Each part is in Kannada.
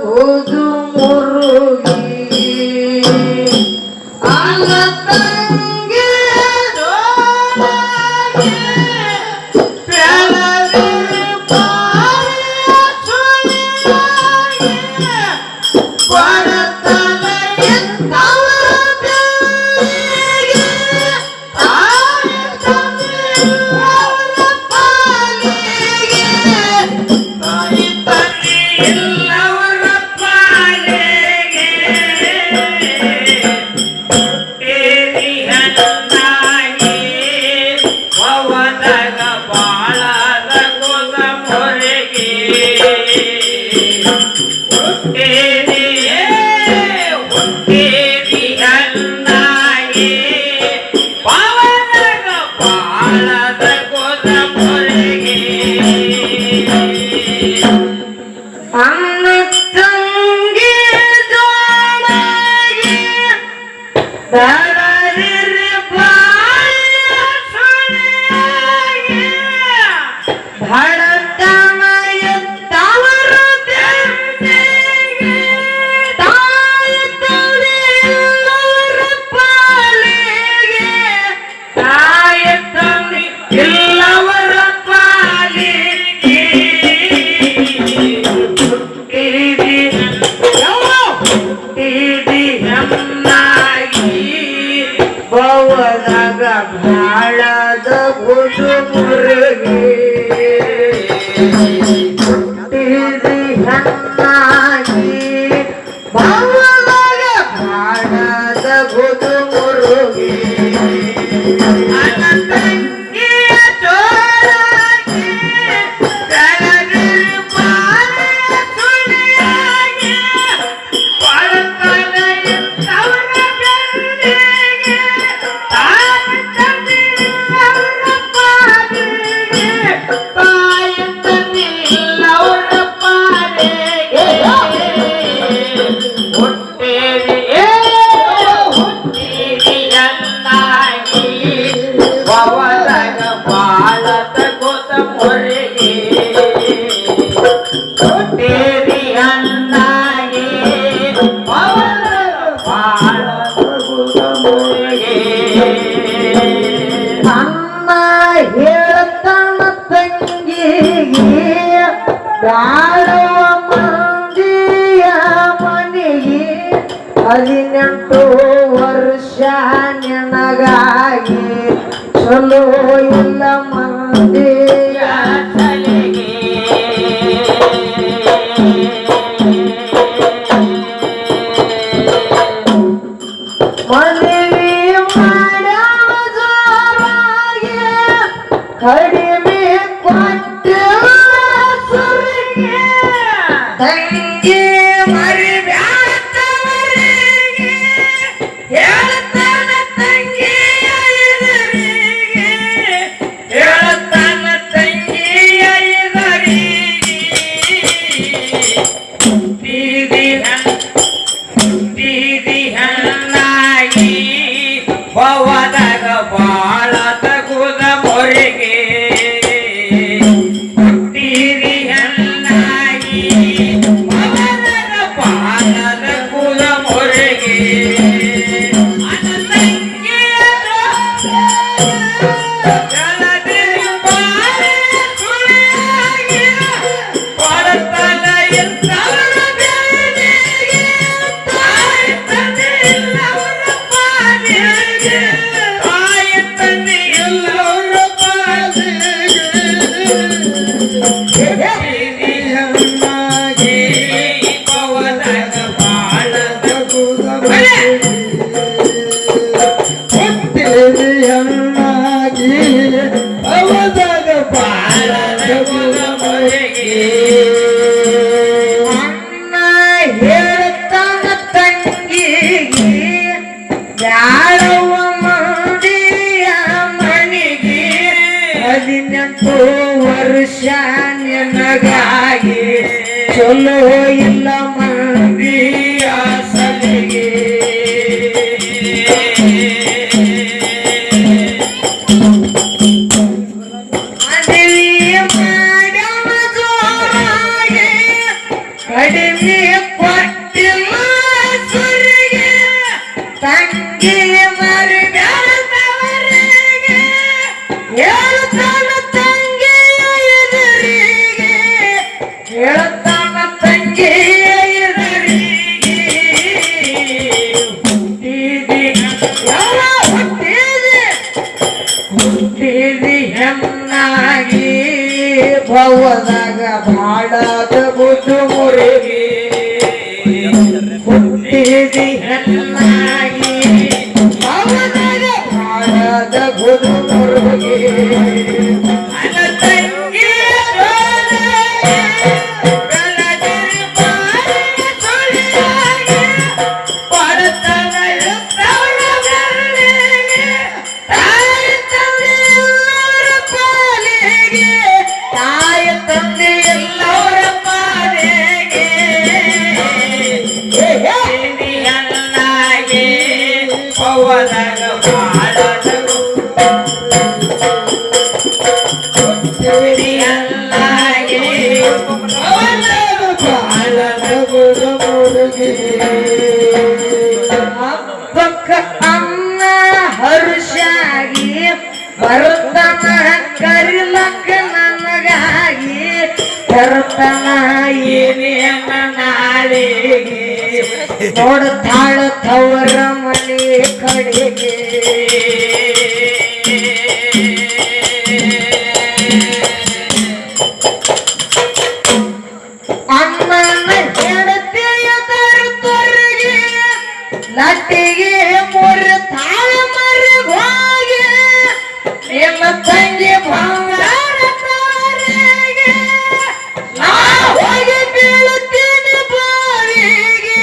ಹೋದು ಮುರುಗಿ ಅಲ್ಲ ತಂಗಿ ಭಾಳದ ಗುಡು ಮುರುಗಿ ಹುಟ್ಟಿದಿ ಹಣ್ಣಾಗಿ ಭಾವದಾಗ ಭಾಳದ ಗುಡು ಮುರುಗಿ ಅಮ್ಮ ಹೇಳ್ತಾನ ತಂಗಿಗೆ ಬಾಳುವ ಮಂದಿಯ ಮನೆಗೆ 18 ವರ್ಷ ನಿನಗಾಗಿ ಚಲೋ ಇಲ್ಲ ಮಂದಿಯ ತಲೆಗೆ ಕಡಿಮೆ ಕೊಟ್ಟು ತಂಗಿ ಮರಿಬ್ಯಾತವರಿಗೆ ಹೇಳ್ತಾನ ತಂಗಿ ಹೇಳ್ತಾನ ತಂಗಿ ದೀದಿ ಹಣ್ಣಾಗಿ ಭವದಾಗ ಬಾಳ ತಗುದ ಮೊರೆಗೆ ಹುಟ್ಟಿರಿ ಹಣ್ಣಾಗಿ ಭವದಾಗ ಬಾಳದ ಕುಲ ಮೊರೆಗೆ ಹೇಳ್ತಾನ ತಂಗಿಗೆ ಯಾರವ ಮಂದಿಯ ಮನೆಗೆ 18 ವರ್ಷ ನಿನಗಾಗಿ ಚಲೋ ಇಲ್ಲ ಮಂದಿಯ ಸಲಿಗೆ ಕಡಿಮೆ ಕೊಟ್ಟಿಲ್ಲ ಸುರಿಗೆ ತಂಗಿ ಮರಿ ಬೆಳೆದವರಿಗೆ ಹೇಳ್ತಾನ ತಂಗಿಯ ಎದುರಿಗೆ ಹೇಳ್ತಾನ ತಂಗಿಯ ಎದುರಿಗೆ ಹುಟ್ಟಿದಿ ಎಲ್ಲ ಹುಟ್ಟಿದಿ ಹೆಣ್ಣಾಗಿ ಭವದಾಗ ಬಾಳದ ಬುದು ಮುರುಗಿ ಹುಟ್ಟಿದಿ ಹೆಣ್ಣಾಗಿ ಭವದಾಗ ಬಾಳದ ಬುದು ಮುರುಗಿ ಹಬ್ಬಕ್ಕ ಅನ್ನ ಹರುಷಾಗಿ ಬರುತ್ತನ ಕರಿಲಕ್ಕ ನನಗಾಗಿ ತರುತ್ತನ ಏನೇನ ನಾಳೆಗೆ ನೋಡ್ತಾಳ ತವರ ಮನೆ ಕಡೆಗೆ ಅಮ್ಮನ ಹೆಂಡತಿಯ ತರುತ್ತರಿಗೆ ಲಟ್ಟಿಗೆ ಮೂರು ತಾಳ ಮರಿ ಹೋಗಿ ನಿಮ್ಮ ತಂಗಿ ಬಂಗಾರ ತಾರಿಗೆ ನಾ ಹೋಗಿ ಬೀಳುತ್ತೀನಿ ಬಾವಿಗೆ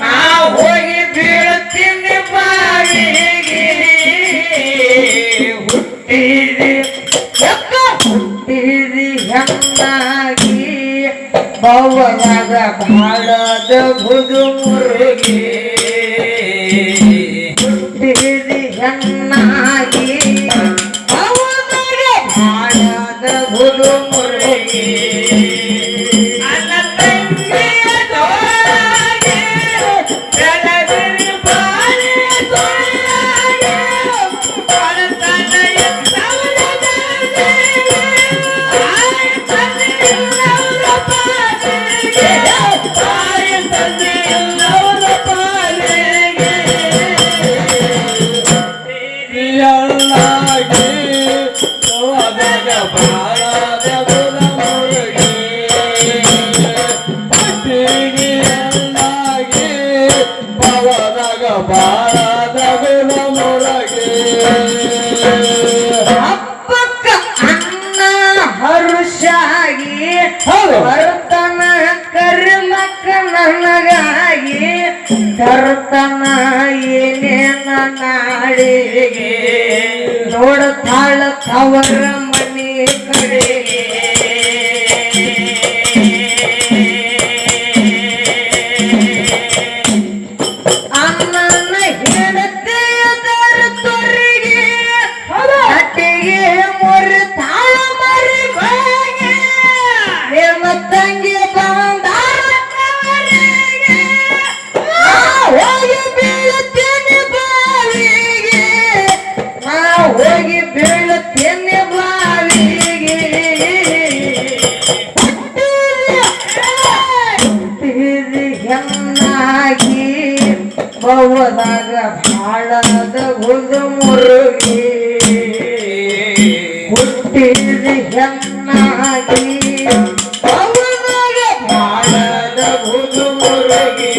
ನಾ ಹೋಗಿ ಬೀಳುತ್ತೀನಿ ಬಾವಿಗೆ ಹುಟ್ಟಿದಿ ಎಕ್ಕ ಹುಟ್ಟಿದಿ ಹೆಣ್ಣಾಗಿ ಭವದಾಗ ಬಾಳದ ಬುದು ಮುರುಗಿ ಹುಟ್ಟಿದಿ ಹೆಣ್ಣಾಗಿ ಭವದಾಗ ಬಾಳದ ಬುದು ಮುರುಗಿ ಹಬ್ಬಕ್ಕ ಅನ್ನ ಹರುಷಾಗಿ ಬರ್ತನ ಕರಿಲಕ್ಕ ನನಗಾಗಿ ತರ್ತನ ಏನೇನ ನಾಳೆಗೆ ನೋಡ್ತಾಳ ತವರ ಮನೆ ಕಡೆಗೆ ಅಮ್ಮನ ಹೆಂಡತಿಯ ತರುತ್ತರಿಗೆ ಹಟ್ಟಿಗೆ ಮೂರು ತಾಳ ಮರಿ ಹೋಗಿ ನಿಮ್ಮ ತಂಗಿ ಬಂದಾರ ತವರಿಗೆ ನಾ ಹೋಗಿ ಬೀಳುತ್ತೇನೆ ಬಾವಿಗೆ ನಾ ಹೋಗಿ ಬೀಳುತ್ತೇನೆ ಬಾವಿಗೆ ಹುಟ್ಟಿದಿ ಹೆಣ್ಣಾಗಿ ಭವದಾಗ ಬಾಳದ ಬುದು ಮುರುಗಿ ಹುಟ್ಟಿದಿ ಹೆಣ್ಣಾಗಿ ಭವದಾಗ ಬಾಳದ ಬುದು ಮುರುಗಿ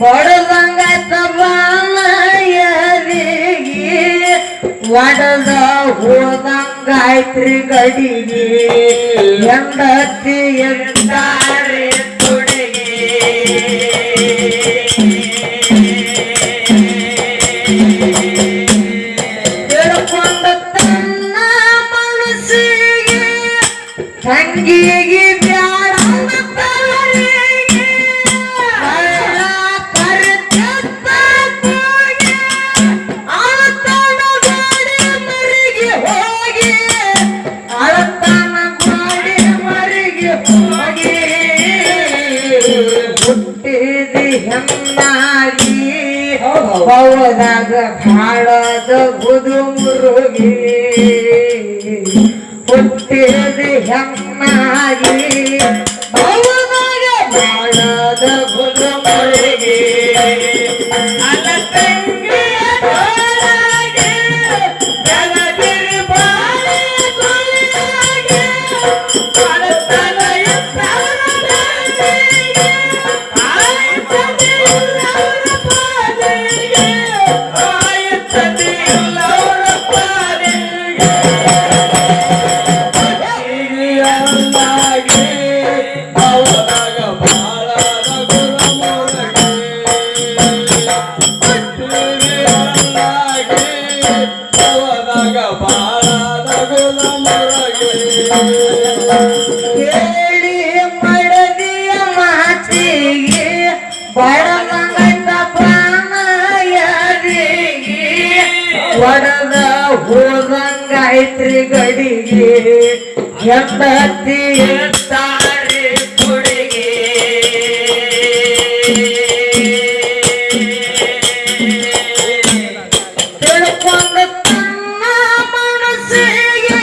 ಹೊಡೆದಂಗಾಯ್ತ ಬಾನಯರಿಗೆ ಒಡದ ಹೋದಂಗಾಯ್ತ್ರಿ ಗಡಿಗೆ ಹೆಂಡತಿ ಎಂದಾರೆ ತುಡಿಗೆ ತಿಳ್ಕೊಂಡ ತನ್ನ ಮನಸ್ಸಿಗೆ ತಂಗಿಗೆ ಬ್ಯಾಡ ಹೆಣ್ಣಾಗಿ ಭವದಾಗ ಕಾಳದ ಬುದು ಮುರುಗಿ ಹುಟ್ಟಿದ ಹೆಣ್ಣಾಗಿ ಭವದಾಗ ಕಾಳದ ಬುದು ಮುರುಗಿ ಕೇಳಿ ಮಡದಿಯ ಮಾತಿಗೆ ಬಡದಂಗೈತ ಪ್ರಾಣಯರಿಗೆ ಒಡದ ಹೋದಂಗಾಯ್ತ್ರಿ ಗಡಿಗೆ ಹೆಂಡತಿ ತಾರೆ ತುಡಿಗೆ ತಿಳ್ಕೊಂಡ ತನ್ನ ಮನಸ್ಸಿಗೆ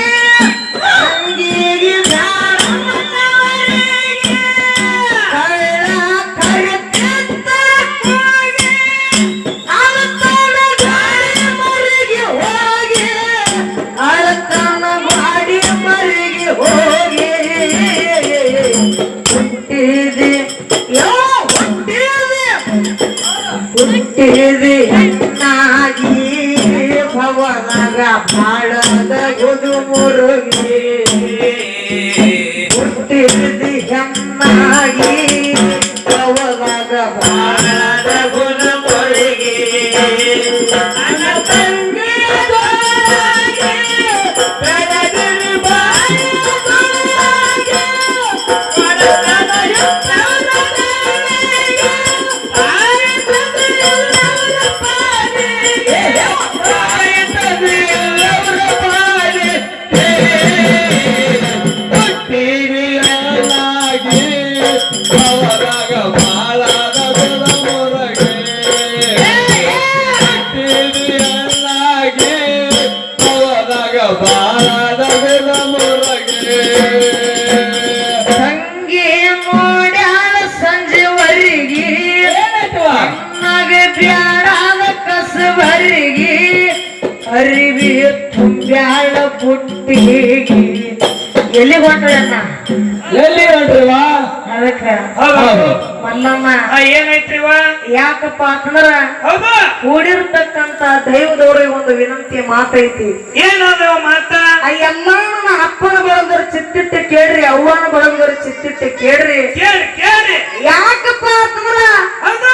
ಹುಟ್ಟಿದೆ ಹೆಣ್ಣಾಗಿ ಭವನಗ ಬಾಳದ ಗುದು ಮುರುಗಿ ಹುಟ್ಟಿದೆ ಹೆಣ್ಣಾಗಿ ಭವನಗ ಬಾಳದ ಗುದು ಮುರುಗಿ ತಂಗಿ ನೋಡ್ಯಾಳ ಸಂಜೆವರೆಗೆ ನಗೆ ಬ್ಯಾಡಾದ ಕಸಬರಿಗೆ ಅರಿವಿ ತುಂಬ್ಯಾಳ ಬುಟ್ಟಿಗೆ ಎಲ್ಲಿ ಹೊಂಟ್ರಣ್ಣ ಎಲ್ಲಿ ಹೊಂಟ್ರಿವಾ ಅದಕ್ಕ ಮಲ್ಲಮ್ಮ ಏನೈತ್ರಿವ ಯಾಕಪ್ಪ ಅಂತಂದ್ರ ಹೌದು ಕೂಡಿರ್ತಕ್ಕಂತ ದೈವದವ್ರಿಗೆ ಒಂದು ವಿನಂತಿ ಮಾತೈತಿ ಏನದು ಮಾತ ಎಲ್ಲಾನು ಅಪ್ಪನ ಬಳಗದವ್ರ ಚಿತ್ತಿಟ್ಟು ಕೇಳ್ರಿ ಅವ್ವನ ಬಳಗದವ್ರ ಚಿತ್ತಿಟ್ಟು ಕೇಳ್ರಿ ಕೇಳಿ ಯಾಕಪ್ಪ ಅಂತಂದ್ರ ಹೌದು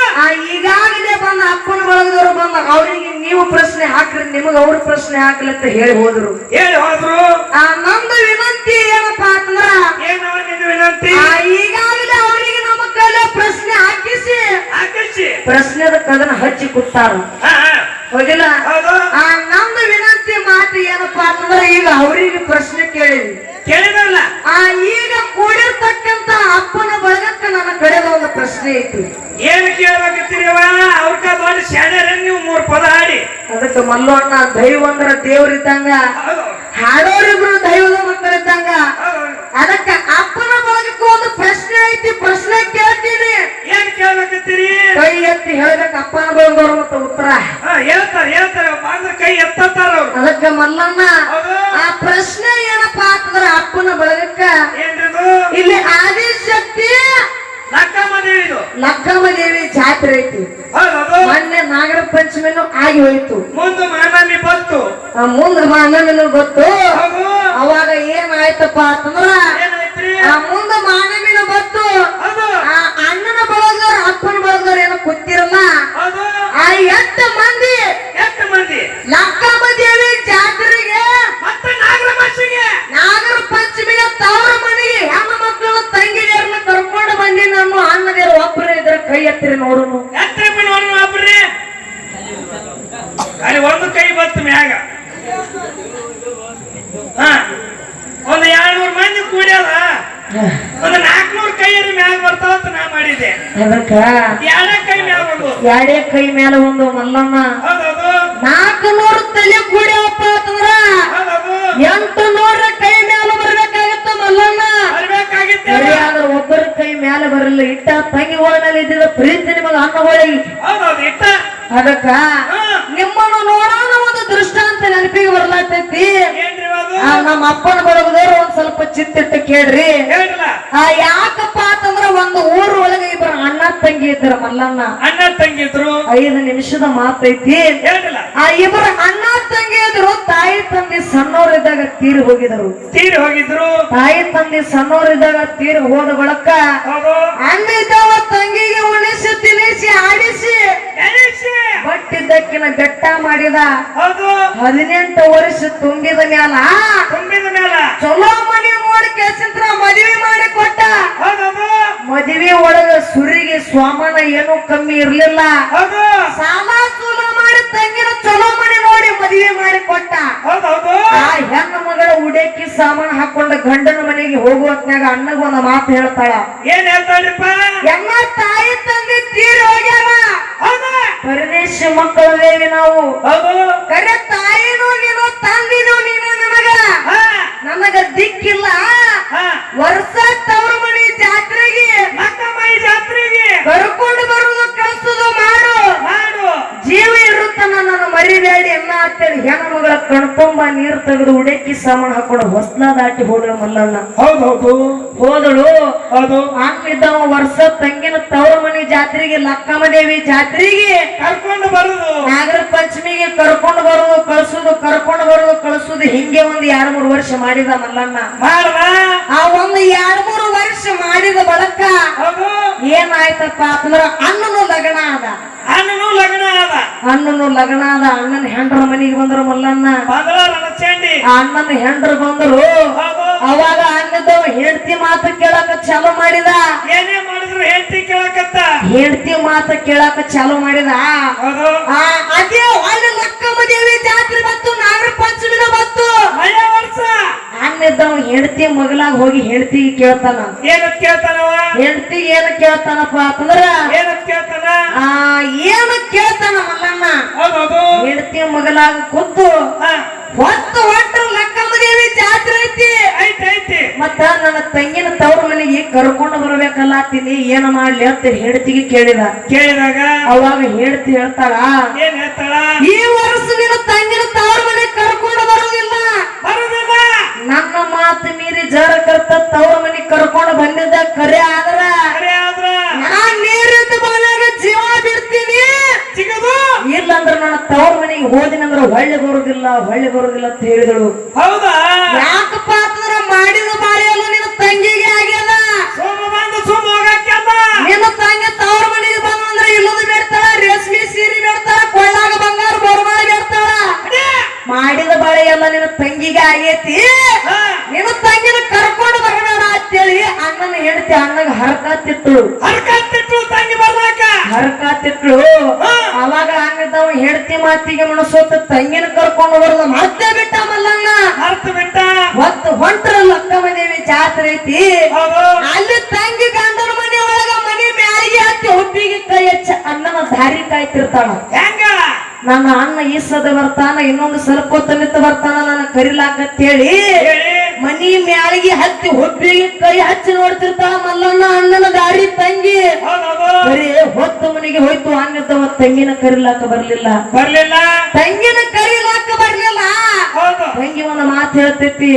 ಈಗಾಗಲೇ ಬಂದ ಅಪ್ಪನ ಬಳಗದವ್ರು ಬಂದ ಅವ್ರಿಗೆ ನೀವು ಪ್ರಶ್ನೆ ಹಾಕ್ರಿ ನಿಮಗ ಅವ್ರ ಪ್ರಶ್ನೆ ಹಾಕ್ಲಿ ಅಂತ ಹೇಳಿ ಹೋದ್ರು ಹೇಳಿ ಹೋದ್ರು ನಮ್ದು ವಿನಂತಿ ಏನಪ್ಪಾ ಅಂತಂದ್ರ ಏನು ನಿನ್ನ ವಿನಂತಿ ಈಗಾಗಲೇ ಅವರಿಗೆ ನಮ್ಮ ಕೈಲೇ ಪ್ರಶ್ನೆ ಹಾಕಿಸಿ ಪ್ರಶ್ನೆದ ಕದನ ಹಚ್ಚಿ ಕೂತಾರ ಹೋಗಿಲ್ಲ ನಮ್ದು ವಿನಂತಿ ಮಾತು ಏನಪ್ಪಾ ಅಂತಂದ್ರ ಈಗ ಅವ್ರಿಗೆ ಪ್ರಶ್ನೆ ಕೇಳಿದ್ರಲ್ಲ ಈಗ ಕೂಡಿರ್ತಕ್ಕಂತ ಅಪ್ಪನ ಬಳಗಕ್ಕ ನನ್ನ ಕಡೆದ ಒಂದು ಪ್ರಶ್ನೆ ಐತಿ ಏನ್ ಕೇಳ್ಬೇಕತ್ತೀರಿವ ಅವ್ರಕ ದೊಡ್ಡ ಶಾಣ್ಯರ ನೀವು 3 ಪದ ಹಾಡಿ ಅದಕ್ಕೆ ಮಲ್ಲಣ್ಣ ದೈವ ಅಂದ್ರ ದೇವ್ರಿದ್ದಂಗ ಹಾಡೋರಿಬ್ರು ದೈವದ ಮಕ್ಕಳಿದ್ದಂಗ ಅದಕ್ಕ ಅಪ್ಪನ ಬಳಗಕ್ಕೂ ಒಂದು ಪ್ರಶ್ನೆ ಐತಿ ಪ್ರಶ್ನೆ ಕೇಳ್ತೀನಿ ಏನ್ ಕೇಳ್ಬೇಕತ್ತೀರಿ ಕೈ ಎತ್ತಿ ಹೇಳ್ಬೇಕು ಅಪ್ಪನ ಬಳಗದವ್ರು ಮತ್ತೆ ಉತ್ತರ ಹೇಳ್ತಾರೆ ಬಂದ್ರ ಕೈ ಎತ್ತಾರ ಅವ್ರು ಅದಕ್ಕ ಮಲ್ಲಣ್ಣ ಆ ಪ್ರಶ್ನೆ ಏನಪ್ಪಾ ಅಂತಂದ್ರ ಅಪ್ಪನ ಬಳಗಕ್ಕ ಏನ್ರಿದು ಇಲ್ಲಿ ಆದಿಶಕ್ತಿ ನಕ್ಕಮ್ಮ ದೇವಿದು ಲಕ್ಕಮ್ಮ ದೇವಿ ಜಾತ್ರೆ ಐತಿ. ಹೌದು ಮೊನ್ನೆ ನಾಗರ ಪಂಚಮಿನೂ ಆಗಿ ಹೋಯ್ತು. ಮುಂದೆ ಮಾನವಿ ಬಂತು. ಮುಂದ ಮಾನವಿನೂ ಗೊತ್ತು. ಹೌದು ಅವಾಗ ಏನಾಯ್ತಪ್ಪ ಅಂತಂದ್ರ ಏನಾಯ್ತ್ರಿ? ಮುಂದ ಮಾನವಿನ ಬತ್ತು. ಹೌದು ಅಣ್ಣನ ಬಳಗದವ್ರು ಅಪ್ಪನ ಬಳಗದವ್ರು ಏನೋ ಕೂತಿರಲ್ಲ. ಹೌದು ಆ 8 ಮಂದಿ ಲಕ್ಕಮ್ಮ ದೇವಿ ಜಾತ್ರೆಗೆ ಮತ್ತೆ ನಾಗರ ಮಾಸಿಗೆ ನಾಗರ ಪಂಚಮಿಗೆ ತವರ ಮನೆಗೆ ಹೆಣ್ಣು ಮಕ್ಕಳು ತಂಗಿಯರನ್ನ ಕರ್ಕೊಂಡು ಬಂದಿ. ನಾನು ಅಣ್ಣದೇರು ಒಬ್ಬರೇ ಇದ್ರೆ ಕೈ ಎತ್ತಿರಿ ನೋಡುನು. ಎತ್ತರಿ ನೋಡೋಣ ಒಬ್ರಿ. ಅಲ್ಲಿ ಒಂದು ಕೈ ಬತ್ತು ಮ್ಯಾಗ. ಒಂದು 200 ಮಂದಿ ಕೂಡ್ಯಾದ. ಒಂದು 400 ಕೈಯಲ್ಲಿ ಮ್ಯಾಗ ಬರ್ತಾವಂತ ನಾ ಮಾಡಿದ್ದೆ. ಅದಕ್ಕ ಎರಡೇ ಕೈ ಮ್ಯಾಗ ಒಂದು. ಎರಡೇ ಕೈ ಮೇಲೆ ಒಂದು ಮಲ್ಲಮ್ಮ. ಹೌದೌದು 400 ತಲೆ ಕೂಡ್ಯಾವಪ್ಪ ಅಂತಂದ್ರ ಹೌದೌದು 800 ಕೈ ಮೇಲೆ ಬರ್ಬೇಕಾಗತ್ತ ಮಲ್ಲಮ್ಮ. ಬರ್ಬೇಕಾಗಿತ್ತೆ. ಆದ್ರೆ ಒಬ್ಬರ ಕೈ ಮೇಲೆ ಬರಲ್ಲ. ಇಟ್ಟ ತಂಗಿ ಒಳನಲ್ಲಿ ಇದ್ದಿದ್ದ ಪ್ರೀತಿ ನಿಮಗ ಅನ್ನಗಳಿಗೆ. ಹೌದೌದು ಇಟ್ಟ. ಅದಕ್ಕ ನಿಮ್ಮನ್ನು ನೋಡೋಣ ಒಂದು ದೃಷ್ಟಾಂತ ನೆನಪಿಗೆ ಬರ್ಲಾತೈತಿ. ಏನ್ರಿ ಅದು? ನಮ್ಮ ಅಪ್ಪನ ಬಳಗದವ್ರು ಒಂದ್ ಸ್ವಲ್ಪ ಚಿತ್ತಿಟ್ಟು ಕೇಳ್ರಿ. ಹೇಳ್ರಲ್ಲ. ಯಾಕಪ್ಪ ಅಂತಂದ್ರ ಒಂದು ಊರ್ ಒಳಗೆ ಇಬ್ಬರು ಅಣ್ಣ ತಂಗಿ ಇದ್ರ ಮಲ್ಲಣ್ಣ. ಅಣ್ಣ ತಂಗಿದ್ರು 5 ನಿಮಿಷದ ಮಾತೈತಿ. ಹೇಳ್ರಲ್ಲ. ಆ ಇಬ್ಬರು ಅಣ್ಣ ತಂಗಿ ಇದ್ರು. ತಾಯಿ ತಂದೆ ಸಣ್ಣವರಿದ್ದಾಗ ತೀರಿ ಹೋಗಿದರು. ತೀರಿ ಹೋಗಿದ್ರು. ತಾಯಿ ತಂದೆ ಸಣ್ಣವರಿದ್ದಾಗ ತೀರಿ ಹೋದ ಬಳಕ ಹೌದು ಅಣ್ಣ ಇದ್ದವ ತಂಗಿಗೆ ಉಣಿಸಿ ತಿನಿಸಿ ಆಡಿಸಿ ಬಟ್ಟಿದ್ದಕ್ಕಿನ ಬೆಟ್ಟ ಮಾಡಿದ. ಹೌದು 18 ವರ್ಷ ತುಂಬಿದ ಮ್ಯಾಲ ತುಂಬಿದ ಮೇಲ ಚಲೋ ಮನಿ ನೋಡಿ ಕೇಸಂತ್ರ ಮದುವೆ ಮಾಡಿ ಕೊಟ್ಟ. ಹೌದೌದು ಮದುವೆ ಒಳಗ ಸುರಿಗೆ ಸ್ವಾಮನ ಏನೂ ಕಮ್ಮಿ ಇರ್ಲಿಲ್ಲ. ಹೌದು ಸಾಲ ಸೂಲ ಮಾಡಿ ತಂಗಿನ ಚಲೋ ಮನಿ ನೋಡಿ ಮದುವೆ ಮಾಡಿ ಕೊಟ್ಟ. ಹೌದೌದು ಆ ಹೆಣ್ಣು ಮಗಳ ಉಡೇಕಿ ಸಾಮಾನ ಹಾಕೊಂಡ ಗಂಡನ ಮನೆಗೆ ಹೋಗುವತ್ನಾಗ ಅಣ್ಣಗ ಒಂದು ಮಾತು ಹೇಳ್ತಾಳ. ಏನ್ ಹೇಳ್ತಾಳ್ರಿಪ್ಪ? ಎಲ್ಲ ತಾಯಿ ತಂದೆ ತೀರಿ ಹೋಗ್ಯಾರ. ಹೌದು ಪರದೇಶ ಮಕ್ಕಳದೇವಿ ನಾವು. ಹೌದು ಕರೆ ತಾಯಿನೂ ನೀನು ತಂದಿನೂ ನೀನು ನನಗ ದಿಕ್ಕಿಲ್ಲ. ವರ್ಷ ತವ್ರ ಮನಿ ಜಾತ್ರೆಗೆ ಮಕ್ಕಮ್ಮಿ ಜಾತ್ರೆಗೆ ಕರ್ಕೊಂಡು ಬರುದು ಕಳ್ಸುದು ಮಾಡು ಮಾಡು. ಜೀವ ಇರುತ್ತ ನನ್ನ ಮರಿಬೇಡಿ ಎಲ್ಲ ಅಂತೇಳಿ ಹೆಣ್ಣು ಮಗಳ ಕಣ್ತುಂಬ ನೀರು ತೆಗೆದು ಉಡೇಕಿ ಸಾಮಾನು ಹಾಕೊಂಡು ಹೊಸ್ಲ ದಾಟಿ ಹೋದಳು ಮಲ್ಲಣ್ಣ. ಹೌದೌದು ಹೋದಳು. ಹೌದು ಹಂಗಿದ್ದವ ವರ್ಷ ತಂಗಿನ ತವ್ರ ಮನಿ ಜಾತ್ರೆಗೆ ಲಕ್ಕಮ್ಮ ದೇವಿ ಜಾತ್ರೆಗೆ ಕರ್ಕೊಂಡು ಬರುದು. ನಾಗರ ಪಂಚಮಿಗೆ ಕರ್ಕೊಂಡು ಬರುದು ಕಳಿಸುದು ಹಿಂಗೆ ಒಂದು 2-3 ವರ್ಷ ಮಾಡಿದ ಮಲ್ಲಣ್ಣ. ಮಾಡ್ದ. ಆ ಒಂದು 2-3 ವರ್ಷ ಮಾಡಿದ ಬಳಕ ಹೌದು ಏನಾಯ್ತಪ್ಪ ಅಂತಂದ್ರ ಅಣ್ಣನು ಲಗ್ನ ಆದ. ಅಣ್ಣನು ಲಗ್ನ ಆದ. ಅಣ್ಣನ ಹೆಂಡ್ರ ಮನಿಗೆ ಬಂದ್ರು ಮಲ್ಲಣ್ಣ. ಬಂದ್ರ ರಣಚಂಡಿ. ಆ ಅಣ್ಣನ ಹೆಂಡ್ರು ಬಂದ್ರು. ಹೌದು ಅವಾಗ ಅಣ್ಣದವ ಹೆಂಡತಿ ಮಾತು ಕೇಳಕ ಚಾಲು ಮಾಡಿದ. ಏನೇ ಮಾಡಿದ್ರು ಹೆಂಡತಿ ಕೇಳಕತ್ತ. ಹೆಂಡತಿ ಮಾತು ಕೇಳಕ ಚಾಲು ಮಾಡಿದ. ಹೌದು ಅದೇ ಅಲ್ಲಿ ಲಕ್ಕಮ್ಮ ದೇವಿ ಜಾತ್ರೆ ಬತ್ತು. ನಾಗರ ಪಂಚಮಿನ ಬತ್ತು. ಮಳೆ ವರ್ಷ ಅಣ್ಣಿದ್ದವ ಹೆಂಡತಿ ಮಗಲಾಗ ಹೋಗಿ ಹೆಂಡತಿಗೆ ಕೇಳ್ತಾನ. ಏನತ್ ಕೇಳ್ತಾನವ? ಹೆಂಡತಿಗೆ ಏನ ಕೇಳ್ತಾನಪ್ಪ ಅಂತಂದ್ರ ಏನತ್ ಕೇಳ್ತಾನ? ಏನು ಕೇಳ್ತಾನ ಮಲ್ಲಣ್ಣ. ಹೌದೌದು ಹೆಂಡತಿ ಮಗಲಾಗ ಕೂತು ಹೊಟ್ಟರು ಲಕ್ಕಮ್ಮ ದೇವಿ ಜಾತ್ರೆ ಐತಿ. ಐತಿ ಮತ್ತ ನನ್ನ ತಂಗಿನ ತವ್ರ ಮನೆಗೆ ಕರ್ಕೊಂಡು ಬರ್ಬೇಕಲ್ಲ ಅಂತೀನಿ ಏನ ಮಾಡ್ಲಿ ಅಂತ ಹೆಂಡತಿಗೆ ಕೇಳಿದಾಗ ಅವಾಗ ಹೆಂಡತಿ ಹೇಳ್ತಾಳ. ಏನ್ ಹೇಳ್ತಾಳ? ಈ ವರ್ಷ ನಿನ್ನ ತಂಗಿನ ತವ್ರ ಮನೆಗೆ ಕರ್ಕೊಂಡು ಬರುದಿಲ್ಲ. ನನ್ನ ಮಾತು ಮೀರಿ ಜರ ಕರ್ತ ತವ್ರ ಮನೆಗೆ ಕರ್ಕೊಂಡು ಬಂದಿದ್ದ ಕರೆ ಆದ್ರ ನಾನ್ ನೀರಿದ್ದ ಮನೆಯಾಗ ಜೀವ ಬಿಡ್ತೀನಿ. ಸಿಗದು ಇಲ್ಲಂದ್ರ ನನ್ನ ತವ್ರ ಮನೆಗೆ ಹೋದಿನಂದ್ರ ಹೊಳ್ಳಿ ಬರುದಿಲ್ಲ ಅಂತ ಹೇಳಿದಳು. ಹೌದಾ? ಯಾಕಪ್ಪ ಅಂತಂದ್ರ ಮಾಡಿದ ಬಾಳೆಯಲ್ಲ ನಿನ್ನ ತಂಗಿಗೆ ಆಗ್ಯದ. ಸೋಮ ಬಂದು ಸೋಮ ಹೋಗಕ್ಕೆಲ್ಲ ನಿನ್ನ ತಂಗಿ ತವ್ರ ಮನೆಗೆ ಬಂದಂದ್ರ ಇಲ್ಲದ ಬೇಡ್ತಾಳ, ರೇಷ್ಮೆ ಸೀರೆ ಬೇಡ್ತಾಳ, ಕೊಳ್ಳಾಗ ಬಂಗಾರ ಬೋರ್ಮಾಳ ಬೇಡ್ತಾಳ. ಮಾಡಿದ ಬಾಳೆ ಎಲ್ಲ ನಿನ್ನ ತಂಗಿಗೆ ಆಗೇತಿ. ನಿನ್ನ ತಂಗಿನ ಕರ್ಕೊಂಡು ಬರಬೇಡ ಅಂತೇಳಿ ಅಣ್ಣನ ಹೆಂಡತಿ ಅಣ್ಣಗ ಹರಕಾತಿಟ್ಲು. ತಂಗಿ ಬರ್ಲಾಕ ಹರಕಾತಿಟ್ಲು. ಅವಾಗ ಅಣ್ಣದವ ಹೆಂಡತಿ ಮಾತಿಗೆ ಮನಸೋತ ತಂಗಿನ ಕರ್ಕೊಂಡು ಬರೋದು ಮತ್ತೆ ಬಿಟ್ಟ ಮಲ್ಲಣ್ಣ. ಹೊಂಟ್ರ ಲಕ್ಕಮ್ಮ ದೇವಿ ಜಾತ್ರೆ ಐತಿ. ಅಲ್ಲಿ ತಂಗಿ ಗಂಡನ ಮನೆ ಒಳಗ ಮನೆ ಮ್ಯಾಲಿಗೆ ಹತ್ತಿ ಹುಬ್ಬಿಗೆ ಕೈ ಹಚ್ಚ ಅಣ್ಣನ ದಾರಿ ಕಾಯ್ತಿರ್ತಾಳ. ಹೆಂಗ ನನ್ನ ಅಣ್ಣ ಈ ಸದ ಬರ್ತಾನ, ಇನ್ನೊಂದು ಸ್ವಲ್ಪ ಹೊತ್ತು ನಿಂತು ಬರ್ತಾನ ನನ್ನ ಕರಿಲಾಕಂತೇಳಿ ಮನಿ ಮ್ಯಾಲಿಗೆ ಹತ್ತಿ ಹುಬ್ಬಿಗೆ ಕೈ ಹಚ್ಚಿ ನೋಡ್ತಿರ್ತಾಳ ಮಲ್ಲಣ್ಣ. ಅಣ್ಣನ ದಾರಿ ತಂಗಿ ಬರೀ ಹೊತ್ತು ಮನೆಗೆ ಹೋಯ್ತು. ಅನ್ನದವ ತಂಗಿನ ಕರಿಲಾಕ ಬರ್ಲಿಲ್ಲ. ತಂಗಿನ ಕರಿಲಾಕ ಬರ್ಲಿಲ್ಲ. ತಂಗಿ ಒಂದು ಮಾತು ಹೇಳ್ತೈತಿ.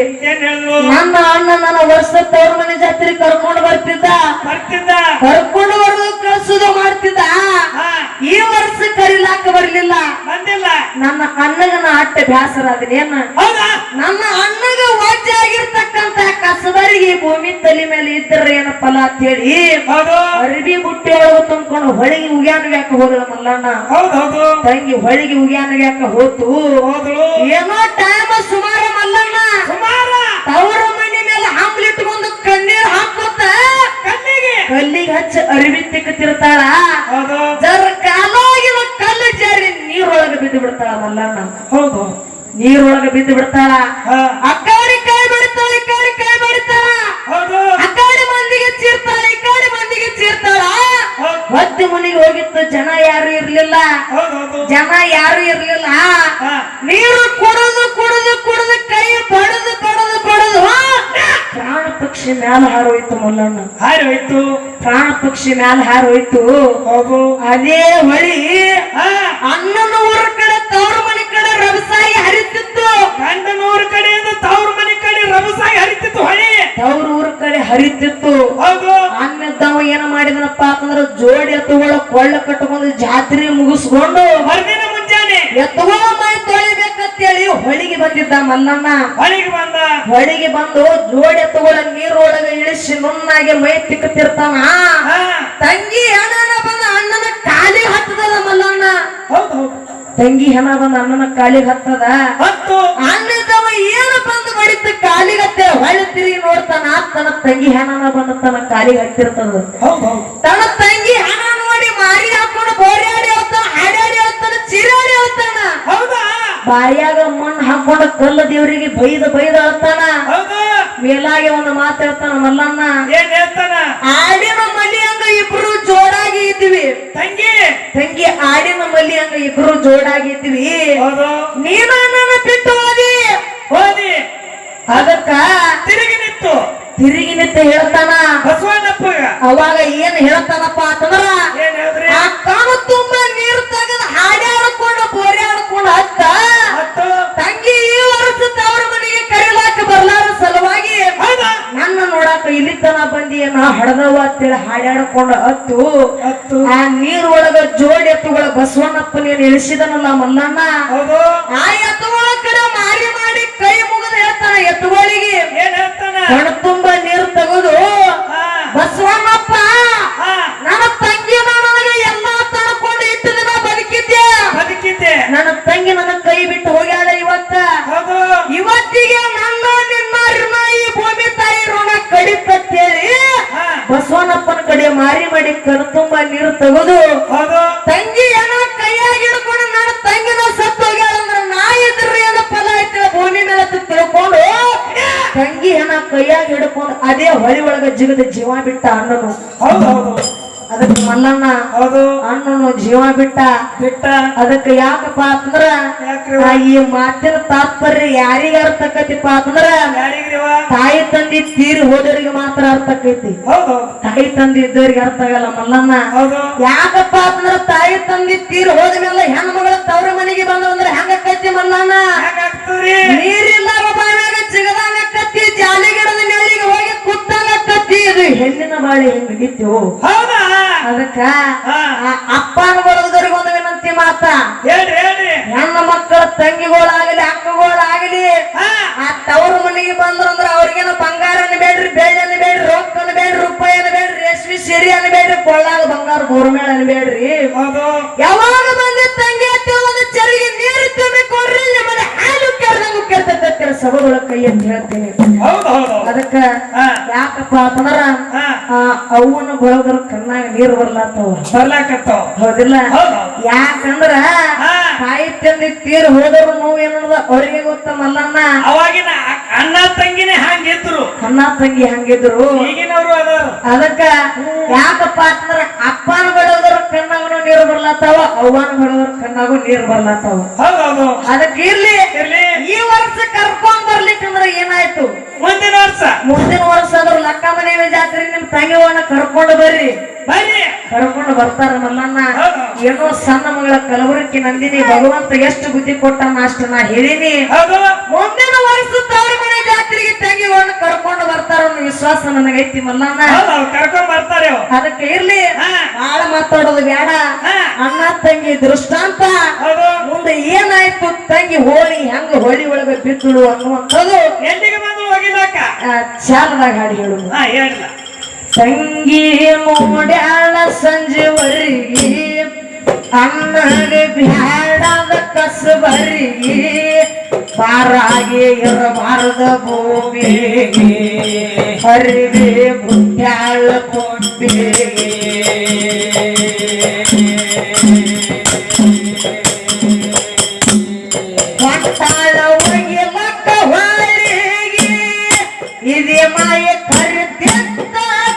ನನ್ನ ಅಣ್ಣ ನನ್ನ ವರ್ಷ ತವ್ರ ಮನೆ ಜಾತ್ರೆ ಕರ್ಕೊಂಡು ಬರ್ತಿದ್ದ. ಕರ್ಕೊಂಡು ಬರೋದು ಕಳ್ಸು ನನ್ನ ಅಣ್ಣಗನ ಅಟ್ಟ ಬ್ಯಾಸರ ಅದನ್ನೇನ ಹೌದಾ ನನ್ನ ಅಣ್ಣಗ ವಾಜ್ಯ ಆಗಿರ್ತಕ್ಕಂತ ಕಸಬರಿಗೆ ಭೂಮಿ ತಲೆ ಮೇಲೆ ಇದ್ದರೆ ಏನ ಫಲ ಅಂತ ಹೇಳಿ ಹೌದು ಅರಿವಿ ಬುಟ್ಟಿ ಒಳಗೆ ತುಂಬ್ಕೊಂಡು ಹೊಳಿಗೆ ಉಗ್ಯಾನ ಯಾಕ ಹೋದಳ ಮಲ್ಲಣ್ಣ ಹೌದು ತಂಗಿ ಹೊಳಿಗೆ ಉಗ್ಯಾನ ಯಾಕ ಹೋತು ಹೌದು ಏನೋ ಟೈಮ್ ಸುಮಾರ ಮಲ್ಲಣ್ಣ ಸುಮಾರ ತವರ ಮನೆ ಮೇಲೆ ಹಂಬ್ಲಿಟ್ಕೊಂಡು ಕಣ್ಣೀರ್ ಹಾಕೋತ ಕಲ್ಲಿಗೆ ಹಚ್ಚಿ ಅರಿವಿ ತಿಕ್ಕತಿರ್ತಾಳ ಹೌದು ಜರ ಕಾಲಾಗಿನ ಕಲ್ಲು ಜಾರಿ ನೀರೊಳಗೆ ಬಿದ್ದು ಬಿಡ್ತಾಳ ಮಲ್ಲಣ್ಣ ಹೌದು ನೀರೊಳಗೆ ಬಿದ್ದು ಬಿಡ್ತಾಳ ಹಾ ಅಕ್ಕಾಡಿ ಕೈ ಬಿಡ್ತಾಳ ಇಕ್ಕಾಡಿ ಕೈ ಬಿಡ್ತಾಳ ಹೌದು ಅಕ್ಕಾಡಿ ಮಂದಿಗೆ ಚೀರ್ತಾಳ ಇಕ್ಕಾಡಿ ಮಂದಿಗೆ ಚೀರ್ತಾಳ ಹೊತ್ತಿ ಮುನಿಗೆ ಹೋಗಿತ್ತು ಜನ ಯಾರು ಇರ್ಲಿಲ್ಲ ಹೌದು ಜನ ಯಾರು ಇರ್ಲಿಲ್ಲ ಹಾ ನೀರು ಕುಡಿದು ಕುಡಿದು ಕುಡಿದು ಕೈ ಬಡದು ಬಡದು ಬಡದು ಪ್ರಾಣ ಪಕ್ಷಿ ಮ್ಯಾಲ ಹಾರೋಯ್ತು ಮಲ್ಲಣ್ಣ ಹಾರಿ ಹೋಯ್ತು ಪ್ರಾಣ ಪಕ್ಷಿ ಮ್ಯಾಲ ಹಾರೋಯ್ತು ಹೌದು ಅದೇ ಹೊಳಿ ಹಾ ಅಣ್ಣನ ಊರ ಕಡೆ ತವ್ರ ಮನೆ ಕಡೆ ರಭಸಾಗಿ ಹರಿತಿತ್ತು ಗಂಡನೂರ ಕಡೆಯಿಂದ ತವ್ರ ಮನೆ ಕಡೆ ರಭಸಾಗಿ ಹರಿತಿತ್ತು ಹೊಳಿ ತವ್ರ ಊರ ಕಡೆ ಹರಿತಿತ್ತು ಹೌದು ಅನ್ನದವ ಏನ ಮಾಡಿದನಪ್ಪ ಅಂತಂದ್ರ ಜೋಡಿ ಎತ್ತುಗಳ ಕೊಳ್ಳ ಕಟ್ಟಕೊಂಡು ಜಾತ್ರೆ ಮುಗಿಸ್ಕೊಂಡು ಮರುದಿನ ಮುಂಜಾನೆ ಎತ್ತುಗಳ ಮೈ ತೊಳಿಬೇಕಂತೇಳಿ ಹೊಳಿಗೆ ಬಂದಿದ್ದ ಮಲ್ಲಣ್ಣ ಹೊಳಿಗೆ ಬಂದ ಹೊಳಿಗೆ ಬಂದು ಜೋಡಿ ಎತ್ತುಗಳ ನೀರೊಳಗೆ ಇಳಿಸಿ ನುಣ್ಣಾಗಿ ಮೈ ತಿಕ್ಕತಿರ್ತಾನ ಹಾ ತಂಗಿ ಹೆಣ ಬಂದ ಅಣ್ಣನ ಕಾಲಿಗೆ ಹತ್ತದಲ್ಲ ಮಲ್ಲಣ್ಣ ಹೌದು ಹೌದು ತಂಗಿ ಹೆಣ ಬಂದ ಅಣ್ಣನ ಕಾಲಿಗೆ ಹತ್ತದ ಹತ್ತು ಅನ್ನದವ ಏನು ಬಂದು ಬಡಿತ ಕಾಲಿಗೆ ಹತ್ತೆ ಹೊಳೆ ತಿರುಗಿ ನೋಡ್ತಾನ ತನ್ನ ತಂಗಿ ಹೆಣನ ಬಂದ ತನ್ನ ಕಾಲಿಗೆ ಹತ್ತಿರ್ತದ ಹೌದು ಹೌದು ತನ್ನ ತಂಗಿ ಹೆಣ ನೋಡಿ ಮಾರಿ ಹಾಕೊಂಡು ಬೋರ್ಯಾಡಿ ಹೇಳ್ತಾನ ಹಾಡ್ಯಾಡಿ ಹೇಳ್ತಾನ ಚಿರಾಡಿ ಹೇಳ್ತಾನ ಹೌದಾ ಬಾಯಾಗ ಮಣ್ಣು ಹಾಕೊಂಡು ಕಲ್ಲ ದೇವರಿಗೆ ಬೈದು ಹೇಳ್ತಾನ ಹೌದು ಮೇಲಾಗೆ ಒಂದು ಮಾತು ಹೇಳ್ತಾನ ಮಲ್ಲಣ್ಣ ಏನ್ ಹೇಳ್ತಾನ ಆಡಿನ ಮಲಿ ಹಂಗ ಇಬ್ರು ಜೋಡಾಗಿ ಇದ್ವಿ ತಂಗಿ ಆಡಿನ ಮಲಿ ಹಂಗ ಇಬ್ರು ಜೋಡಾಗಿ ಇದ್ವಿ ಹೌದು ನೀನ ನನ್ನ ಬಿಟ್ಟು ಹೋದಿ ಅದಕ್ಕ ತಿರುಗಿ ನಿಂತು ತಿರುಗಿ ನಿಂತ ಹೇಳ್ತಾನ ಬಸವಣ್ಣಪ್ಪಗ ಅವಾಗ ಏನ್ ಹೇಳ್ತಾನಪ್ಪ ಅಂತಂದ್ರ ಏನ್ ಹೇಳಿದ್ರಿ ಆ ಕಾಣ ತುಂಬಾ ನೀರು ತೆಗೆದು ಹಾಡ್ಯಾಡ್ಕೊಂಡು ಬೋರ್ಯಾಡ್ಕೊಂಡು ಹತ್ತ ಹತ್ತು ತಂಗಿ ಈ ವರ್ಷ ತವ್ರ ಮನೆಗೆ ಕರಿಲಾಕ ಬರ್ಲಾರ ಸಲುವಾಗಿ ಹೌದಾ ನನ್ನ ನೋಡಾಕ ಇಲ್ಲಿ ತನ ಬಂದಿಯೇನ ಹಡದವ ಅಂತೇಳಿ ಹಾಡ್ಯಾಡ್ಕೊಂಡು ಹತ್ತು ಹತ್ತು ಆ ನೀರೊಳಗ ಜೋಡಿ ಎತ್ತುಗಳ ಬಸವಣ್ಣಪ್ಪನೇನು ಇಳಿಸಿದನಲ್ಲ ಮಲ್ಲಣ್ಣ ಹೌದು ಆ ಎತ್ತುಗಳ ಕಡೆ ಮಾರಿ ಮಾಡಿ ಕೈ ಮುಗಿದು ಹೇಳ್ತಾನ ಎತ್ತುಗಳಿಗೆ ಏನ್ ಹೇಳ್ತಾನ ಕಣ ತುಂಬಾ ನೀರು ತೆಗೆದು ಹಾ ಬಸವಣ್ಣಪ್ಪ ಹಾ ನನ್ನ ತಂಗಿ ನನಗೆ ಎಲ್ಲಾ ತಡ್ಕೊಂಡು ಇಟ್ಟು ದಿನ ಬದುಕಿದ್ದೆ ನನ್ನ ತಂಗಿ ನನ್ನ ಕೈ ಬಿಟ್ಟು ಹೋಗ್ಯಾಳ ಇವತ್ತ ಹೌದು ಇವತ್ತಿಗೆ ನನ್ನ ನಿನ್ನ ಋಣ ಈ ಭೂಮಿ ತಾಯಿ ಋಣ ಕಡಿತೇಳಿ ಹಾ ಬಸವಣ್ಣಪ್ಪನ ಕಡೆ ಮಾರಿ ಮಾಡಿ ಕಣ ತುಂಬಾ ನೀರು ತೆಗೆದು ಹೌದು ತಂಗಿ ಏನೋ ಕೈಯಾಗಿ ಹಿಡ್ಕೊಂಡು ನನ್ನ ತಂಗಿನ ಸತ್ತು ಹೋಗ್ಯಾಳ ಅಂದ್ರೆ ನಾ ಇದ್ರಿ ಏನೋ ಫಲ ಐತಿ ಭೂಮಿ ಮೇಲೆ ತಿಳ್ಕೊಂಡು ತಂಗಿ ಏನ ಕೈಯಾಗಿ ಹಿಡ್ಕೊಂಡು ಅದೇ ಹೊಳಿ ಒಳಗ ಜಿಗದ ಜೀವ ಬಿಟ್ಟ ಅಣ್ಣನು ಹೌದು ಹೌದು ಅದಕ್ಕೆ ಮಲ್ಲಣ್ಣ ಹೌದು ಅಣ್ಣನು ಜೀವ ಬಿಟ್ಟ ಅದಕ್ಕೆ ಯಾಕಪ್ಪ ಅಂತಂದ್ರ ಯಾಕ್ರಿ ಈ ಮಾತಿನ ತಾತ್ಪರ್ಯ ಯಾರಿಗ ಅರ್ಥ ಆಕತಿಪ್ಪ ಅಂತಂದ್ರ ಯಾರಿಗ್ರಿವ ತಾಯಿ ತಂದಿ ತೀರಿ ಹೋದವರಿಗೆ ಮಾತ್ರ ಅರ್ಥ ಆಕೈತಿ ಹೌದು ತಾಯಿ ತಂದಿ ಇದ್ದವ್ರಿಗೆ ಅರ್ಥ ಆಗಲ್ಲ ಮಲ್ಲಣ್ಣ ಹೌದು ಯಾಕಪ್ಪ ಅಂತಂದ್ರ ತಾಯಿ ತಂದಿ ತೀರಿ ಹೋದ್ಮೇಲೆ ಹೆಣ್ಮಗಳ ತವ್ರ ಮನೆಗೆ ಬಂದ್ರೆ ಹೆಂಗ ಆಕೈತಿ ಮಲ್ಲಣ್ಣ ಯಾಕಾಗ್ತದ್ರಿ ನೀರಿಲ್ಲ ಬಾವ್ಯಾಗ ಜಿಗದಾಗ ಆಕತಿ ಜಾಲಿಗಿಡದ ನೆರಳಿಗೆ ಹೋಗಿ ಕುತ್ತಾಗ ಆಕತಿ ಇದು ಹೆಣ್ಣಿನ ಬಾಳೆ ಹೆಂಗ್ ಹಿಡಿತು ಹೌದಾ ಅದಕ್ಕ ಹಾ ಅಪ್ಪನ ಬರೋದವ್ರಿಗೆ ಒಂದು ವಿನಂತಿ ಮಾತ ಹೇಳ್ರಿ ಹೆಣ್ಣ ಮಕ್ಕಳ ತಂಗಿಗಳಾಗಲಿ ಅಕ್ಕಗಳಾಗಲಿ ಹಾ ಆ ತವ್ರ ಮನೆಗೆ ಬಂದ್ರಂದ್ರ ಅವ್ರಿಗೇನು ಬಂಗಾರನ ಬೇಡ್ರಿ ಬೆಳ್ಳನ ಬೇಡ್ರಿ ರೊಕ್ಕನ ಬೇಡ್ರಿ ರೂಪಾಯಿನ ಬೇಡ್ರಿ ರೇಷ್ಮೆ ಸೀರೆ ಅನ್ಬೇಡ್ರಿ ಕೊಳ್ಳಾಗ ಬಂಗಾರ ಗೋರ್ಮೇಳ ಅನ್ಬೇಡ್ರಿ ಹೌದು ಯಾವಾಗ ಬಂದಿ ತಂಗಿ ಹತ್ತಿ ಒಂದು ಚರಿಗೆ ನೀರು ತುಂಬಿಕೊಡ್ರಿ ನಿಮ್ಮನೆ ಹಾಲು ಕೆರ್ದಂಗು ಕೆರ್ತೈತೆ ಸಭದೊಳಗ ಕೈ ಅಂತ ಹೇಳ್ತೀನಿ ಹೌದು ಹೌದು ಅದಕ್ಕ ಹಾ ಯಾಕಪ್ಪ ಅಂತಂದ್ರ ಹಾ ಅವನ ಬಳದ್ರ ಕಣ್ಣಾಗ ನೀರು ಬರ್ಲಾತವ ಬರ್ಲಾಕತ್ತಾವ ಹೌದಿಲ್ಲ ಹೌದು ಯಾಕಂದ್ರ ಹಾ ತಾಯಿ ತಂದಿ ತೀರ್ ಹೋದವ್ರು ನೋವು ಏನದ ಅವ್ರಿಗೆ ಗೊತ್ತ ಮಲ್ಲಣ್ಣ ಅವಾಗಿನ ಅಣ್ಣ ತಂಗಿನೇ ಹಂಗಿದ್ರು ಅಣ್ಣ ತಂಗಿ ಹಂಗಿದ್ರು ಈಗಿನವರು ಅದಾರ ಅದಕ್ಕ ಯಾಕಪ್ಪ ಅಂತಂದ್ರ ಅಪ್ಪನ ಬಡೋದ್ರ ಕಣ್ಣಾಗನು ನೀರು ಬರ್ಲಾತಾವ ಅವ್ವನ ಬಡೋದ್ರ ಕಣ್ಣಾಗೂ ನೀರು ಬರ್ಲಾತಾವ ಹೌದು ಹೌದು ಅದಕ್ಕೆ ಇರ್ಲಿ ಈ ವರ್ಷ ಕರ್ಕೊಂಡ್ ಬರ್ಲಿಕ್ಕಂದ್ರ ಏನಾಯ್ತು ಮುಂದಿನ ವರ್ಷ ಆದ್ರೂ ಲಕ್ಕ ಮನೆ ಜಾತ್ರೆ ನಿಮ್ ತಂಗಿವನ್ನ ಕರ್ಕೊಂಡು ಬರ್ರಿ ಕರ್ಕೊಂಡು ಬರ್ತಾರ ಮಲ್ಲಣ್ಣ ಏನೋ ಸಣ್ಣ ಮಗಳ ಕಲಬುರಗಿ ನಂದಿನಿ ಭಗವಂತ ಎಷ್ಟು ಬುದ್ಧಿ ಕೊಟ್ಟನ ಅಷ್ಟ ನಾ ಹೇಳಿನಿ ಮುಂದಿನ ವರ್ಷ ತವ್ರ ಮನೆ ಜಾತ್ರೆಗೆ ತಂಗಿವನ್ನ ಕರ್ಕೊಂಡು ಬರ್ತಾರ ಅನ್ನೋ ವಿಶ್ವಾಸ ನನಗೈತಿ ಮಲ್ಲಣ್ಣ ಕರ್ಕೊಂಡ್ ಬರ್ತಾರೆ ಅದಕ್ಕೆ ಇರ್ಲಿ ಬಾಳ ಮಾತಾಡೋದು ಬೇಡ ಅಣ್ಣ ತಂಗಿ ದೃಷ್ಟಾಂತ ಮುಂದೆ ಏನಾಯ್ತು ತಂಗಿ ಹೋಳಿ ಹೆಂಗ ಹೋಳಿ ಒಳಗೆ ಬಿದ್ದಳು ಅನ್ನುವಂಥದ್ದು ಎಲ್ಲಿಗೆ ಬಂದು ಹೋಗಿಲ್ಲಕ್ಕ ಚಾಲದಾಗ ಹಾಡಿ ಹೇಳುದು ಹೇಳಿಲ್ಲ ತಂಗಿ ನೋಡ್ಯಾಳ ಸಂಜೆವರೆಗೆ ಅಣ್ಣಗೆ ಬ್ಯಾಡದ ಕಸಬರಿಗೆ ಪಾರಾಗಿ ಇರಬಾರದ ಭೂಮಿಗೆ ಹರಿವೆ ಬುದ್ಧಾಳ ಕೊಂಬಿಗೆ ಕೊಟ್ಟಾಳ ಒಗಿಲಕ್ಕ ಹೊಳಿಗೆ ಇದೇ ಮಾಯ ಕರಿತೆತ್ತ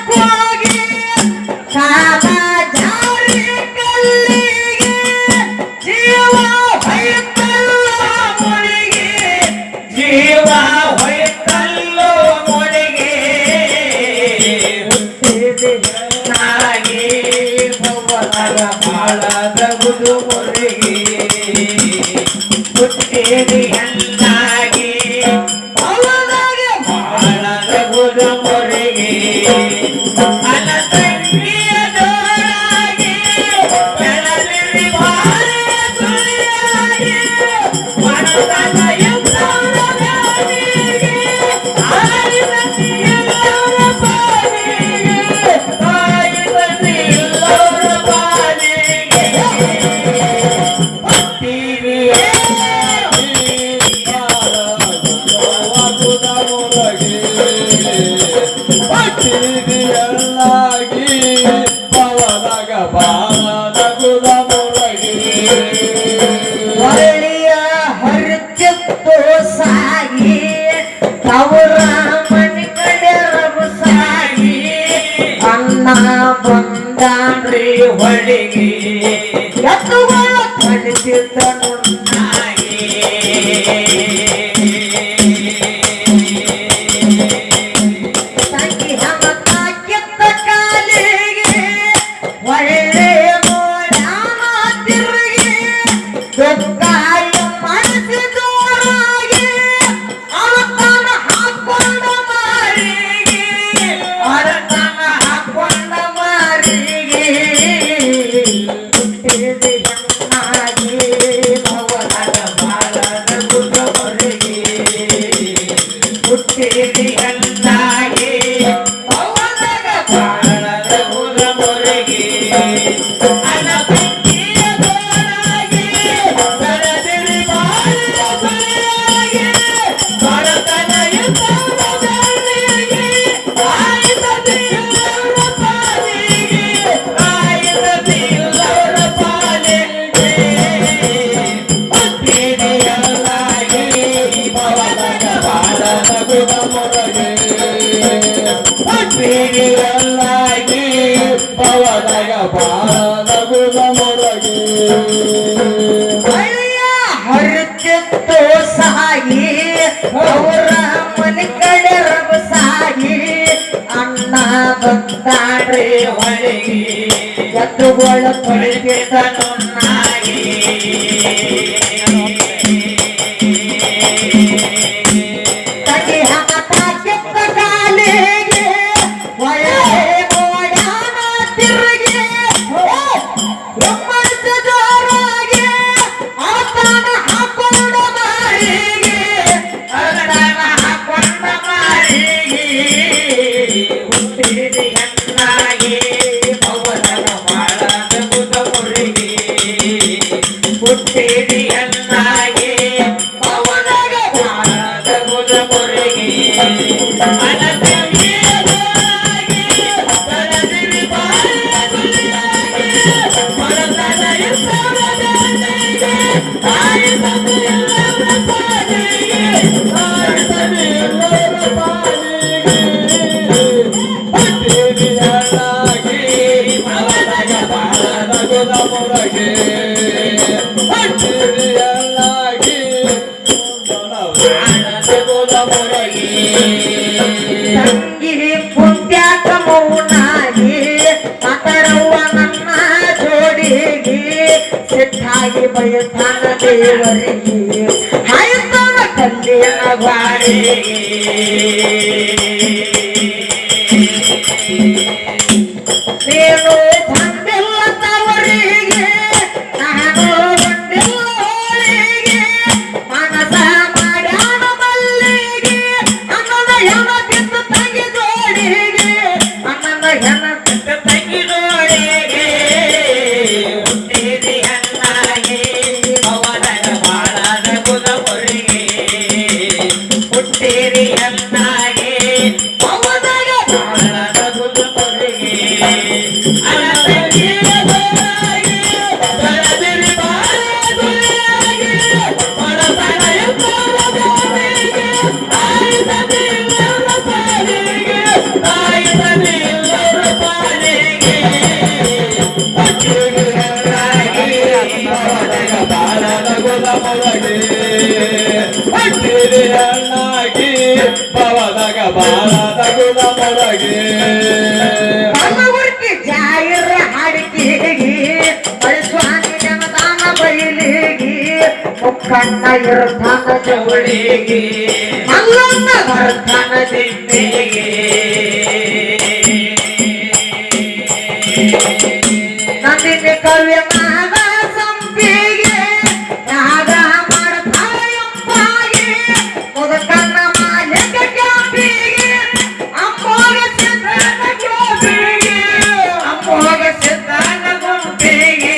ಹೋಗಿ ಕಾಲ ಜಾರಿ ಕಲ್ಲಿಗೆ ಜೀವ ಹೊಯ್ತಲ್ಲ ಮೊಳಿಗೆ ಜೀವ ಹೊಯ್ತಲ್ಲೋ ಮೊಳಿಗೆ ಹುಟ್ಟಿದೆ ನಾಗಿ ಭವನಗ ಬಾಳದ ಗುದು ಮೊಳಿಗೆ ಹುಟ್ಟಿದೆ ಹೆಣ್ಣಾಗಿ ಭವನಗ ಬಾಳದ ಗುದು ಮೊಳಿಗೆ ಅನ ತಂಗಿಯ ಜೋರಾಗಿ ಬೆಳಲಿರಿ ಬಾಳೆ ಸುಳಿಯಾಗಿ ಮನದ ಎಂದವರ ಗಾಳಿಗೆ ಆಯಿತ ಎಲ್ಲವರ ಪಾಲಿಗೆ ಆಯಿತ ಎಲ್ಲವರ ಪಾಲಿಗೆ ಹುಟ್ಟಿದೆಯೇ ಒಳ್ಳೆಯ ಹರಿತಿತ್ತು ಸಾಗಿ ಅವರ ಮನೆ ಕಡೆ ರಭಸಾಗಿ ಅನ್ನ ಬಂದಾನ್ರಿ ಹೊಳಿಗೆ ಎತ್ತುಗಳ ಕಳಿಸಿದ್ದನು ತಂಗಿ ಹಮತ ಕೆತ್ತ ಕಾಲಿಗೆ ಒಳ್ಳೆ ನೋಡ್ಯಾನ ತಿರುಗಿ ದುಃಖಾಯ ಮನಸ್ಸು ಜೋರಾಗಿ ಅಳತನ ಹಾಕೊಂಡ ಮಾರಿಗೆ ಅಳತನ ಹಾಕೊಂಡ ಮಾರಿಗೆ ಹುಟ್ಟಿದೆ ಹೆಣ್ಣಾಗಿ ಭವನದ ಬಾಳದ ಗುಡ್ಡ ಹೊರಗೆ ಹುಟ್ಟಿದೆ ಹೆಣ್ಣಾಗಿ ಭವನದ ಬಾಳದ ಗುಡ್ಡ ಹೊರಗೆ ಅನ ತಂಗಿಯ ಜೋರಾಗಿ ಬೆಳದಿರಿ ಬಾಳಿನ ಸುಳಿಯಾಗಿ ಬಡತನ ಎಂದವರ ಗಾಳಿಗೆ ಆಯಿತದೆ ಎಲ್ಲವರ ಪಾಲಿಗೆ ಆಯಿತದೆ ಎಲ್ಲವರ ಪಾಲಿಗೆ ಹುಟ್ಟಿದೆಯಲ್ಲಾಗಿ ಭವನಗ ಬಾಳದ ಗುಡ ಮೊರಗೆ ಹುಟ್ಟಿದೆಯಲ್ಲಾಗಿ ಭವನಗ ಬಾಳದ ಗುಡ ಮೊರಗೆ ಹಳೆಯ ಹರಿತಿತ್ತು ಸಾಗಿ ಅವರ ಮನೆ ಕಡೆ ರಭಸಾಗಿ ಅಣ್ಣ ಬಂದಾಡ್ರಿ ಹೊಳಿಗೆ ಎತ್ತುಗಳ ತೊಳಿತಿದ್ದನು ನಾಗಿ ತಗಿ ಹಮತ ಕೆತ್ತ ಕಾಲಿಗೆ ಒಳ್ಳೆ ನೋಡ್ಯಾನ ತಿರುಗಿ ಮನಸ್ಸ ಜೋರಾಗಿ ಅಳತಾನ ಹಾಕೊಂಡ ಮಾರಿಗೆ ಅಳತಾನ ಹಾಕೊಂಡ ಮಾರಿಗೆ ಹುಟ್ಟಿದೆ ಹೆಣ್ಣಾಗಿ ಭವನದ ಬಾಳದ ಗುಡ್ಡ ಮೊರೆಗೆ ಹುಟ್ಟಿದೆ ಹೆಣ್ಣಾಗಿ ಭವನದ ಬಾಳದ ಗುಡ್ಡ ಮೊರೆಗೆ ಅನ ತಂಗಿಯ ಜೋರಾಗಿ ಬೆಳದಿರಿ ಬಾಳಿನ ಸುಳಿಯಾಗಿ ಬಡತನ ಎಂದವರ ಗಾಳಿಗೆ ಆಯಿತದೆ ಎಲ್ಲವರ ಪಾಲಿಗೆ ಆಯಿತದೆ ಎಲ್ಲವರ ಪಾಲಿಗೆ ಹುಟ್ಟಿದೆಯಲ್ಲಾಗಿ ಭವನಗ ಬಾಳದ ಗುಡ ಮೊರಗೆ ಹುಟ್ಟಿದೆಯಲ್ಲಾಗಿ ಬಾಳದ ಗುಡ ಮೊರಗೆ ತಂಗಿ ಪುಣ್ಯಾಕ ಮೌನಾಗಿ ಮಾತಾಡವ್ವ ನನ್ನ ಜೋಡಿಗೆ ಸಿಟ್ಟಾಗಿ ಬಯತಾನ ದೇವರಿಗೆ ಹಾಯ್ತಾನ ಕಲ್ಲಿನ ಬಾಡಿಗೆ ನೀನು ಬಂದಿಲ್ಲ ತವರಿಗೆ ಬಾಳದ ಗುಣ ಮೊಳಗೆ ಕಲ್ಲಗುರ್ಕಿ ಜಾಯಿರ ಹಾಡಿಕೆಗೆ ಸ್ವಾಮಿ ಜನದಾನ ಬಯಲಿಗೆ ಮುಖಂಡ ಇರ್ತಾನ ಜವಳಿಗೆ ಮಲ್ಲನ್ನ ಬರ್ತಾನ ದಿಮ್ಮಿಗೆ ನಂದಿನಿ ಕವ್ಯ ಮಾದ ಸಂಪಿಗೆ ಯಾಗ ಮಾಡ್ತಾಳ ಎಂಬಾಗೆ ಮುದಕನ್ನ ಮಾಲಿಕ ಕ್ಯಾಪಿಗೆ ಅಮ್ಮೋಗ ಸಿದ್ಧನ ಕ್ಯಾಪಿಗೆ ಅಮ್ಮೋಗ ಸಿದ್ಧನ ಗುಂಪಿಗೆ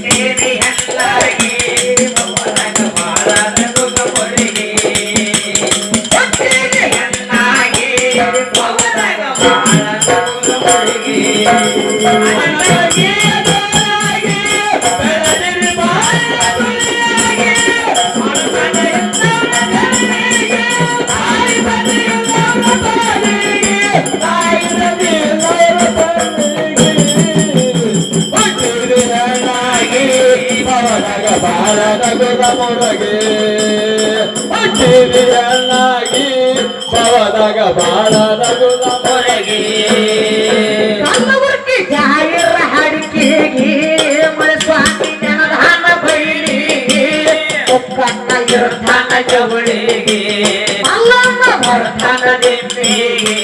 ತೇರಿ ಹಲ್ಲಾಗಿ ಭವನಗ ಬಾಳದ ಗುಗಮೊಳಿಗೆ ತೇರಿ ಹಲ್ಲಾಗಿ ಭವನಗ ಬಾಳದ ಗುಗಮೊಳಿಗೆ ಬಾಳದ ಗುಣ ಮೊಳಗೆ ಹಣ್ಣಾಗಿ ಭವದಾಗ ಬಾಳದ ಗುಣ ಮೊಳಗೆ ಕಲ್ಲಗುರ್ಕಿ ಜಾಯಿರ ಹಾಡಿಕೆಗೆ ಮಳೆ ಸ್ವಾಮಿ ಜನದಾನ ಬಯಲಿಗೆ ಮುಖಂಡ ಇರ್ತಾನ ಜವಳಿಗೆ ಮಲ್ಲನ್ನ ಬರ್ತಾನ ದಿಮ್ಮಿಗೆ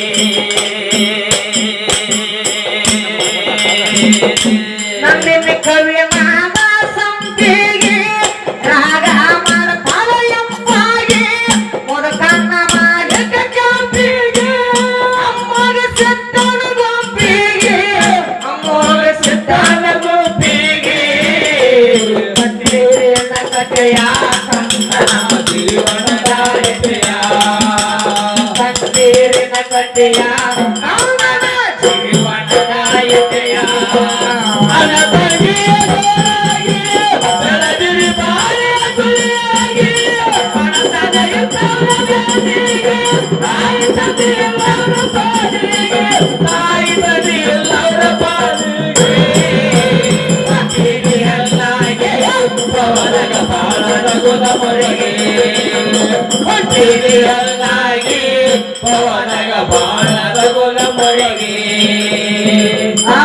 ನಂದಿನಿ ಕವಿಯ ನಾದ ಸಂಪಿಗೆ ರಾಗ ಮಾಡ್ತಾಳ ಎಂಬಾಗೆ ಮುದಕನ್ನ ಮಾಲಿಕ ಕ್ಯಾಪಿಗೆ ಅಮ್ಮಗ ಸಿದ್ಧನ ಗುಂಪಿಗೆ ಅಮ್ಮಗ ಸಿದ್ಧನ ಗುಂಪಿಗೆ ಕಟ್ಟೇರಿನ ಕಟ್ಟೆಯ ಕಂದನ ಜೀವನದಾಯತೆಯ ಕಟ್ಟೇರಿನ ಕಟ್ಟೆಯ ಕಂದನ ಜೀವನದಾಯತೆಯ ಪವನಗ ಬಾಳದ ಗುಣ ಮೊಳಗೆ ಆ